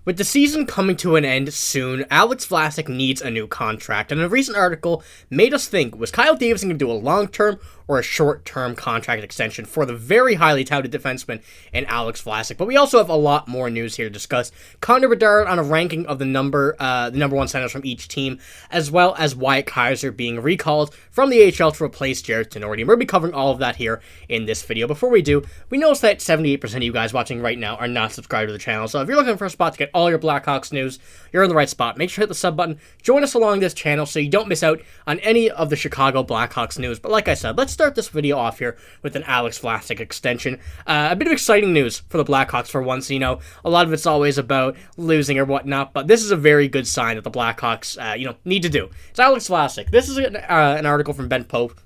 With the season coming to an end soon, Alex Vlasic needs a new contract, and a recent article made us think, was Kyle Davidson going to do a long-term or a short-term contract extension for the very highly touted defenseman in Alex Vlasic? But we also have a lot more news here to discuss. Connor Bedard on a ranking of the number one centers from each team, as well as Wyatt Kaiser being recalled from the AHL to replace Jarred Tinordi. We'll be covering all of that here in this video. Before we do, we notice that 78% of you guys watching right now are not subscribed to the channel, so if you're looking for a spot to get all your Blackhawks news, you're in the right spot. Make sure to hit the sub button, join us along this channel so you don't miss out on any of the Chicago Blackhawks news. But like I said, let's start this video off here with an Alex Vlasic extension. A bit of exciting news for the Blackhawks for once. You know, a lot of it's always about losing or whatnot, but this is a very good sign that the Blackhawks, need to do. It's Alex Vlasic. This is an article from Ben Pope.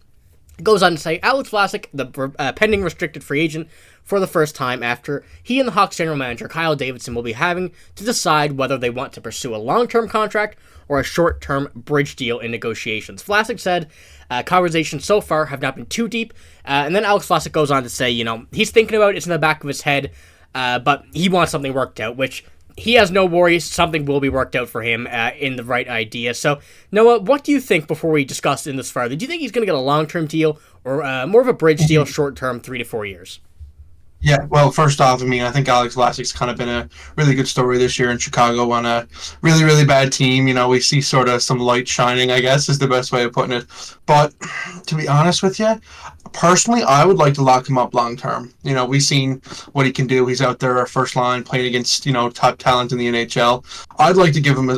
It goes on to say, Alex Vlasic, the pending restricted free agent for the first time after he and the Hawks general manager Kyle Davidson will be having to decide whether they want to pursue a long-term contract or a short-term bridge deal in negotiations. Vlasic said, conversations so far have not been too deep, and then Alex Vlasic goes on to say, he's thinking about it, it's in the back of his head, but he wants something worked out, which he has no worries. Something will be worked out for him in the right idea. So, Noah, what do you think before we discuss in this further? Do you think he's going to get a long-term deal or more of a bridge deal, short-term, 3 to 4 years? Yeah, well, first off, I think Alex Vlasic's kind of been a really good story this year in Chicago on a really, really bad team. We see sort of some light shining, I guess, is the best way of putting it. But to be honest with you, personally, I would like to lock him up long term. We've seen what he can do. He's out there, our first line, playing against, top talent in the NHL. I'd like to give him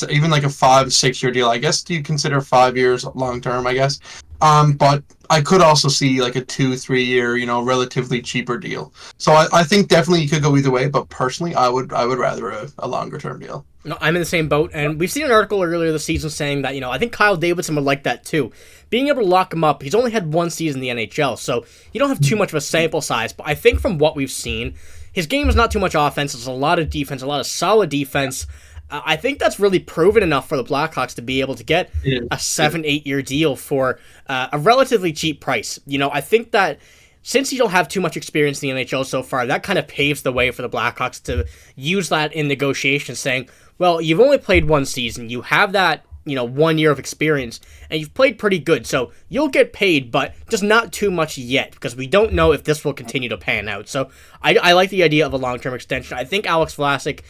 even like a 5-6 year deal. I guess, do you consider 5 years long term, I guess? But I could also see like a 2-3 year, relatively cheaper deal. So I think definitely you could go either way, but personally, I would rather a longer term deal. No, I'm in the same boat, and we've seen an article earlier this season saying that, I think Kyle Davidson would like that too. Being able to lock him up, he's only had one season in the NHL, so you don't have too much of a sample size, but I think from what we've seen, his game is not too much offense, it's a lot of defense, a lot of solid defense. I think that's really proven enough for the Blackhawks to be able to get a 7-8 year deal for a relatively cheap price. I think that since you don't have too much experience in the NHL so far, that kind of paves the way for the Blackhawks to use that in negotiations, saying, well, you've only played one season, you have that 1 year of experience, and you've played pretty good, so you'll get paid, but just not too much yet, because we don't know if this will continue to pan out. So I like the idea of a long-term extension. I think Alex Vlasic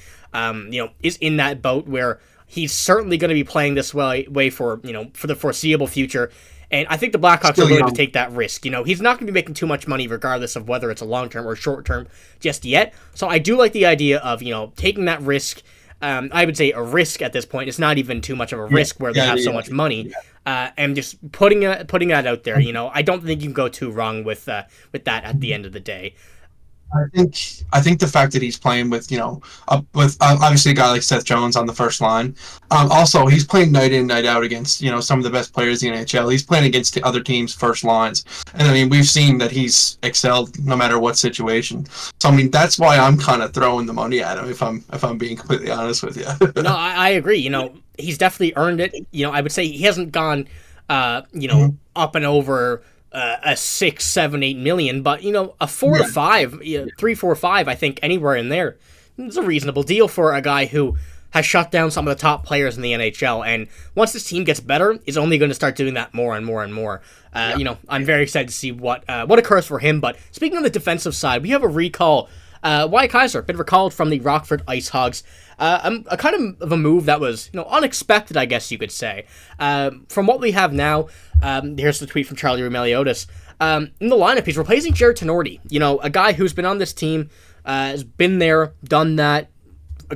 is in that boat where he's certainly going to be playing this way for the foreseeable future. And I think the Blackhawks are willing to take that risk. He's not going to be making too much money regardless of whether it's a long-term or short-term just yet. So I do like the idea of, taking that risk. I would say a risk at this point. It's not even too much of a risk where they have so much money. And just putting that out there. I don't think you can go too wrong with that at the end of the day. I think the fact that he's playing with obviously a guy like Seth Jones on the first line. Also, he's playing night in, night out against some of the best players in the NHL. He's playing against the other teams' first lines, and we've seen that he's excelled no matter what situation. So that's why I'm kind of throwing the money at him if I'm being completely honest with you. No, I agree. He's definitely earned it. I would say he hasn't gone up and over a 6, 7, 8 million, but a 4 to 5, 3, 4, 5, I think anywhere in there is a reasonable deal for a guy who has shut down some of the top players in the NHL, and once this team gets better, is only going to start doing that more and more and more. I'm very excited to see what occurs for him. But speaking on the defensive side, we have a recall. Wyatt Kaiser been recalled from the Rockford Ice Hogs. A kind of a move that was unexpected, I guess you could say. From what we have now, here's the tweet from Charlie Roumeliotis. In the lineup, he's replacing Jarred Tinordi. A guy who's been on this team, has been there, done that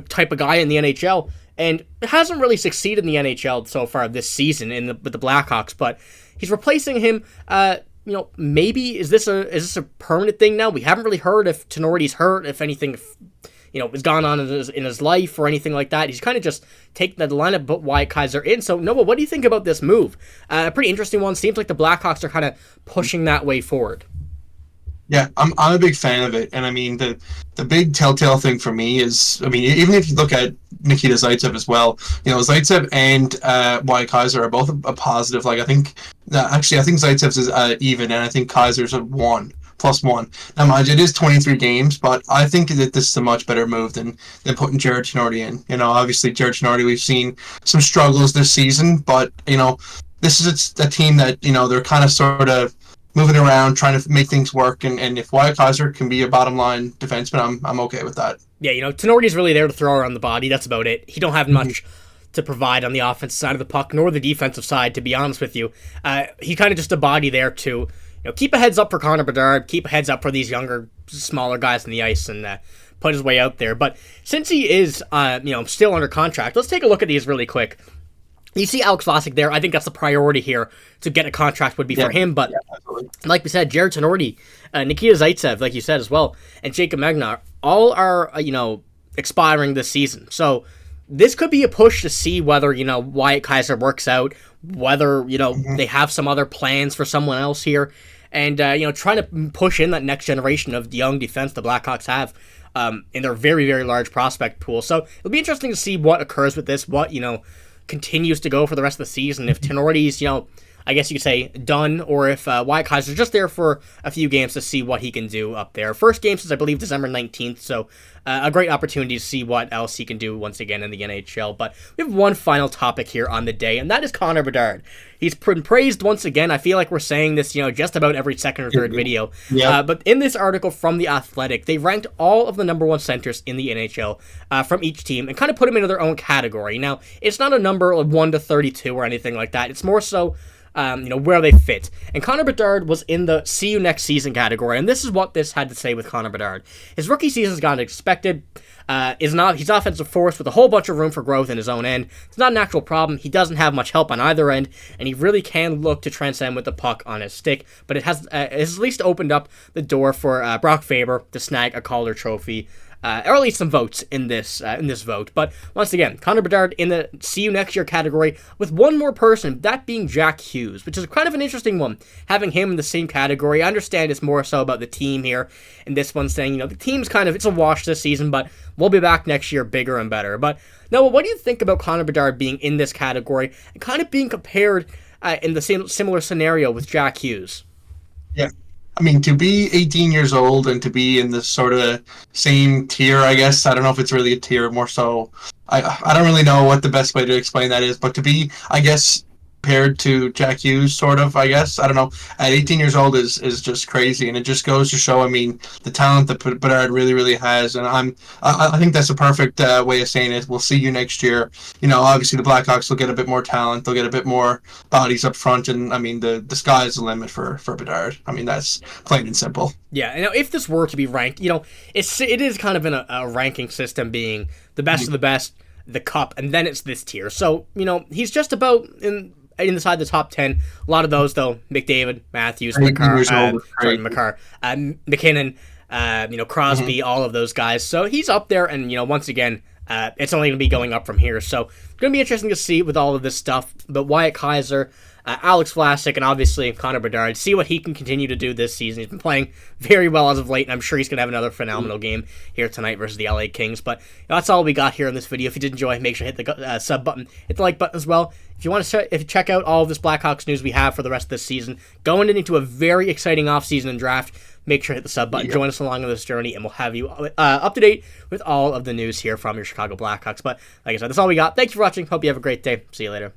type of guy in the NHL, and hasn't really succeeded in the NHL so far this season with the Blackhawks. But he's replacing him. Maybe is this a permanent thing now? We haven't really heard if Tinordi's hurt, if anything, has gone on in his life or anything like that. He's kind of just taken the lineup, but Wyatt Kaiser in. So, Noah, what do you think about this move? A pretty interesting one. Seems like the Blackhawks are kind of pushing that way forward. Yeah, I'm a big fan of it, and the big telltale thing for me is, even if you look at Nikita Zaitsev as well, Zaitsev and Wyatt Kaiser are both a positive. I think Zaitsev's is even, and I think Kaiser's a 1 +1. Now, mind you, it is 23 games, but I think that this is a much better move than putting Jared Tinordi in. Obviously, Jared Tinordi, we've seen some struggles this season, but, this is a team that, they're kind of sort of moving around, trying to make things work, and if Wyatt Kaiser can be a bottom-line defenseman, I'm okay with that. Yeah, Tinordi's really there to throw around the body. That's about it. He don't have much to provide on the offensive side of the puck, nor the defensive side, to be honest with you. He's kind of just a body there to keep a heads up for Connor Bedard, keep a heads up for these younger, smaller guys on the ice, and put his way out there. But since he is still under contract, let's take a look at these really quick. You see Alex Vlasic there. I think that's the priority here to get a contract would be for him. But like we said, Jared Tinordi, Nikita Zaitsev, like you said as well, and Jacob Magnar, all are, expiring this season. So this could be a push to see whether, Wyatt Kaiser works out, whether, they have some other plans for someone else here. And, trying to push in that next generation of young defense the Blackhawks have in their very, very large prospect pool. So it'll be interesting to see what occurs with this, what, continues to go for the rest of the season. If Tinordi's, I guess you could say done, or if Wyatt Kaiser's just there for a few games to see what he can do up there. First game since, I believe, December 19th, so a great opportunity to see what else he can do once again in the NHL. But we have one final topic here on the day, and that is Connor Bedard. He's been praised once again. I feel like we're saying this, just about every second or third video. But in this article from The Athletic, they ranked all of the number one centers in the NHL from each team and kind of put them into their own category. Now, it's not a number of 1 to 32 or anything like that. It's more so where they fit. And Connor Bedard was in the see you next season category, and this is what this had to say with Connor Bedard. His rookie season's gone as expected. He's offensive force with a whole bunch of room for growth in his own end. It's not an actual problem. He doesn't have much help on either end, and he really can look to transcend with the puck on his stick, but it has at least opened up the door for Brock Faber to snag a Calder trophy, or at least some votes in this vote. But once again, Connor Bedard in the see you next year category with one more person, that being Jack Hughes, which is kind of an interesting one, having him in the same category. I understand it's more so about the team here, and this one saying, the team's it's a wash this season, but we'll be back next year bigger and better. But Noah, what do you think about Connor Bedard being in this category and kind of being compared in the same similar scenario with Jack Hughes? Yeah. I mean, to be 18 years old and to be in this sort of same tier, I guess, I don't know if it's really a tier, more so, I don't really know what the best way to explain that is, but to be, I guess, compared to Jack Hughes, sort of, I guess, I don't know, at 18 years old is just crazy, and it just goes to show, I mean, the talent that Bedard really, really has, and I think that's a perfect way of saying it. We'll see you next year. Obviously the Blackhawks will get a bit more talent, they'll get a bit more bodies up front, and I mean, the sky is the limit for Bedard. I mean, that's plain and simple. Yeah, now if this were to be ranked, it is kind of in a ranking system, being the best of the best, the cup, and then it's this tier. So, he's just about inside the top 10. A lot of those, though: McDavid, Matthews, McCann, Crosby, all of those guys. So he's up there, and once again, it's only going to be going up from here. So it's going to be interesting to see with all of this stuff. But Wyatt Kaiser, Alex Vlasic, and obviously Connor Bedard, see what he can continue to do this season. He's been playing very well as of late, and I'm sure he's going to have another phenomenal game here tonight versus the LA Kings. But that's all we got here in this video. If you did enjoy, make sure to hit the sub button, hit the like button as well. If you want to check out all of this Blackhawks news we have for the rest of this season, going into a very exciting offseason and draft, make sure to hit the sub button, join us along on this journey, and we'll have you up to date with all of the news here from your Chicago Blackhawks. But like I said, that's all we got. Thanks for watching. Hope you have a great day. See you later.